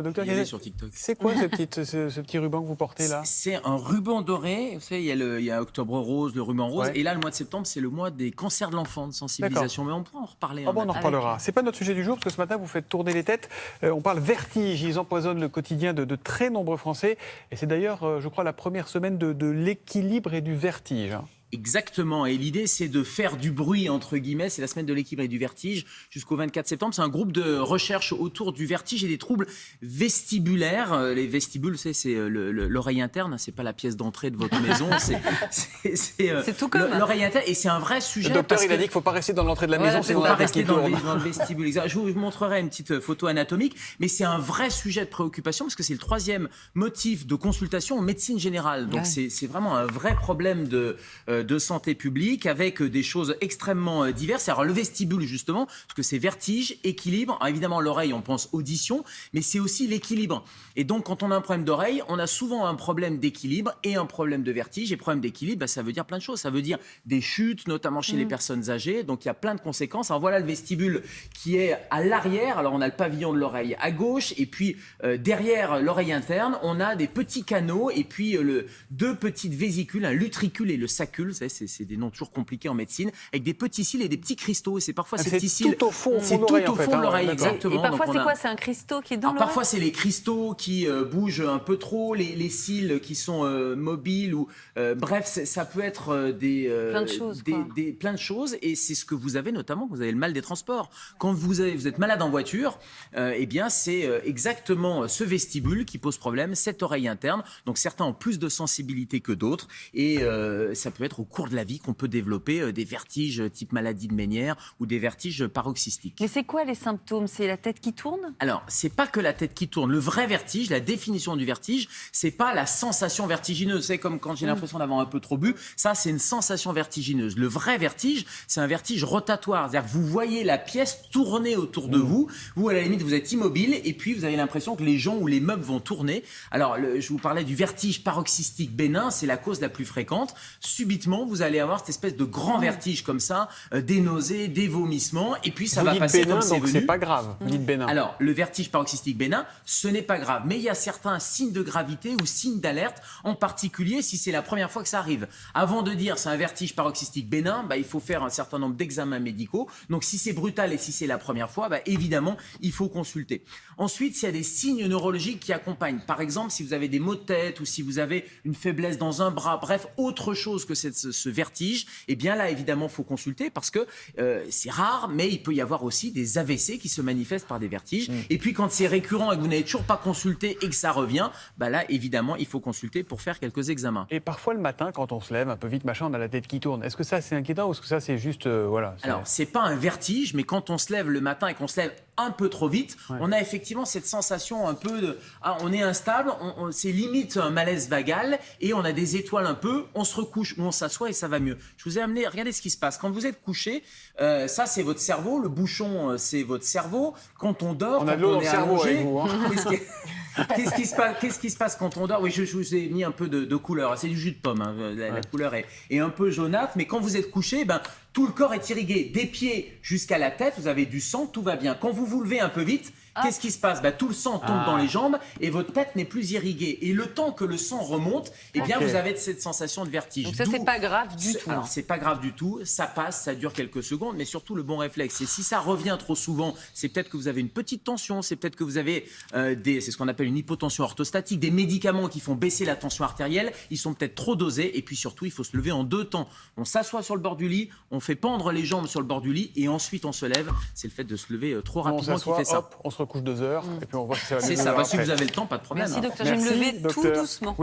Docteur y aller sur TikTok. C'est quoi ce petit ruban que vous portez là? C'est un ruban doré. Vous savez, il y a Octobre Rose, le ruban rose. Ouais. Et là, le mois de septembre, c'est le mois des cancers de l'enfant, de sensibilisation. Mais on pourra en reparler. Ah bon, on en reparlera. C'est pas notre sujet du jour, parce que ce matin, vous faites tourner les têtes. On parle vertige. Ils empoisonnent le quotidien de très nombreux Français. Et c'est d'ailleurs, je crois, la première semaine de l'équilibre et du vertige. Exactement, et l'idée c'est de faire du bruit, entre guillemets, c'est la semaine de l'équilibre et du vertige jusqu'au 24 septembre. C'est un groupe de recherche autour du vertige et des troubles vestibulaires. Les vestibules, c'est l'oreille interne, c'est pas la pièce d'entrée de votre maison, c'est tout comme l'oreille interne, et c'est un vrai sujet. Le docteur, il a dit qu'il ne faut pas rester dans l'entrée de la maison, il ne faut pas rester dans le vestibule. Exact. Je vous montrerai une petite photo anatomique, mais c'est un vrai sujet de préoccupation parce que c'est le troisième motif de consultation en médecine générale. Donc c'est vraiment un vrai problème de santé publique avec des choses extrêmement diverses. Alors le vestibule justement, parce que c'est vertige, équilibre. Alors, évidemment l'oreille, on pense audition, mais c'est aussi l'équilibre. Et donc quand on a un problème d'oreille, on a souvent un problème d'équilibre et un problème de vertige. Et problème d'équilibre, ça veut dire plein de choses. Ça veut dire des chutes, notamment chez les personnes âgées. Donc il y a plein de conséquences. Alors voilà le vestibule qui est à l'arrière. Alors on a le pavillon de l'oreille à gauche et puis derrière l'oreille interne, on a des petits canaux et puis deux petites vésicules, un l'utricule et le sacule. Vous savez, c'est des noms toujours compliqués en médecine, avec des petits cils et des petits cristaux. Et c'est parfois ces petits cils. Tout au fond, c'est tout au fond de l'oreille, exactement. Et parfois, donc, c'est quoi? C'est un cristaux qui est dans l'oreille? Parfois, c'est les cristaux qui bougent un peu trop, les cils qui sont mobiles. Ou, bref, ça peut être plein de choses. Plein de choses. Et c'est ce que vous avez notamment, vous avez le mal des transports. Quand vous êtes malade en voiture, eh bien, c'est exactement ce vestibule qui pose problème, cette oreille interne. Donc, certains ont plus de sensibilité que d'autres. Et ça peut être au cours de la vie qu'on peut développer des vertiges type maladie de Ménière ou des vertiges paroxystiques. Mais c'est quoi les symptômes? C'est la tête qui tourne? Alors, c'est pas que la tête qui tourne. Le vrai vertige, la définition du vertige, c'est pas la sensation vertigineuse. C'est comme quand j'ai l'impression d'avoir un peu trop bu. Ça, c'est une sensation vertigineuse. Le vrai vertige, c'est un vertige rotatoire. C'est-à-dire que vous voyez la pièce tourner autour de vous. Vous, à la limite, vous êtes immobile et puis vous avez l'impression que les gens ou les meubles vont tourner. Alors, je vous parlais du vertige paroxystique bénin. C'est la cause la plus fréquente. Subitement, vous allez avoir cette espèce de grand vertige comme ça, des nausées, des vomissements, et puis ça va passer bénin, comme c'est donc venu. c'est pas grave. Vous dites bénin. Alors, le vertige paroxystique bénin, ce n'est pas grave, mais il y a certains signes de gravité ou signes d'alerte, en particulier si c'est la première fois que ça arrive. Avant de dire c'est un vertige paroxystique bénin, il faut faire un certain nombre d'examens médicaux. Donc, si c'est brutal et si c'est la première fois, évidemment, il faut consulter. Ensuite, s'il y a des signes neurologiques qui accompagnent, par exemple, si vous avez des maux de tête ou si vous avez une faiblesse dans un bras, bref, autre chose que ce vertige, eh bien là, évidemment, il faut consulter parce que c'est rare, mais il peut y avoir aussi des AVC qui se manifestent par des vertiges. Et puis, quand c'est récurrent et que vous n'avez toujours pas consulté et que ça revient, là, évidemment, il faut consulter pour faire quelques examens. Et parfois, le matin, quand on se lève un peu vite, machin, on a la tête qui tourne. Est-ce que ça, c'est inquiétant ou est-ce que ça, c'est juste... voilà, Alors, c'est pas un vertige, mais quand on se lève le matin et qu'on se lève un peu trop vite, on a effectivement cette sensation un peu de... on est instable, c'est limite un malaise vagal et on a des étoiles un peu, on se recouche ou on s'assoit et ça va mieux. Je vous ai amené, regardez ce qui se passe. Quand vous êtes couché, ça c'est votre cerveau, le bouchon c'est votre cerveau. Quand on dort, on a de quand l'eau on dans est le cerveau allongé, avec vous, hein. Qu'est-ce qui se passe quand on dort? Oui, je vous ai mis un peu de couleur. C'est du jus de pomme. Hein. La couleur est un peu jaunâtre. Mais quand vous êtes couché, tout le corps est irrigué. Des pieds jusqu'à la tête, vous avez du sang, tout va bien. Quand vous vous levez un peu vite, qu'est-ce qui se passe? Tout le sang tombe dans les jambes et votre tête n'est plus irriguée. Et le temps que le sang remonte, vous avez cette sensation de vertige. Donc ça, c'est pas grave du tout. Alors, c'est pas grave du tout. Ça passe, ça dure quelques secondes, mais surtout le bon réflexe. Et si ça revient trop souvent, c'est peut-être que vous avez une petite tension, c'est peut-être que vous avez c'est ce qu'on appelle une hypotension orthostatique, des médicaments qui font baisser la tension artérielle. Ils sont peut-être trop dosés. Et puis surtout, il faut se lever en deux temps. On s'assoit sur le bord du lit, on fait pendre les jambes sur le bord du lit et ensuite on se lève. C'est le fait de se lever trop rapidement qui fait ça. Hop, on se recouche 2 heures et puis on voit si ça va mieux. C'est ça. Si vous avez le temps, pas de problème. Merci docteur, je vais me lever tout doucement.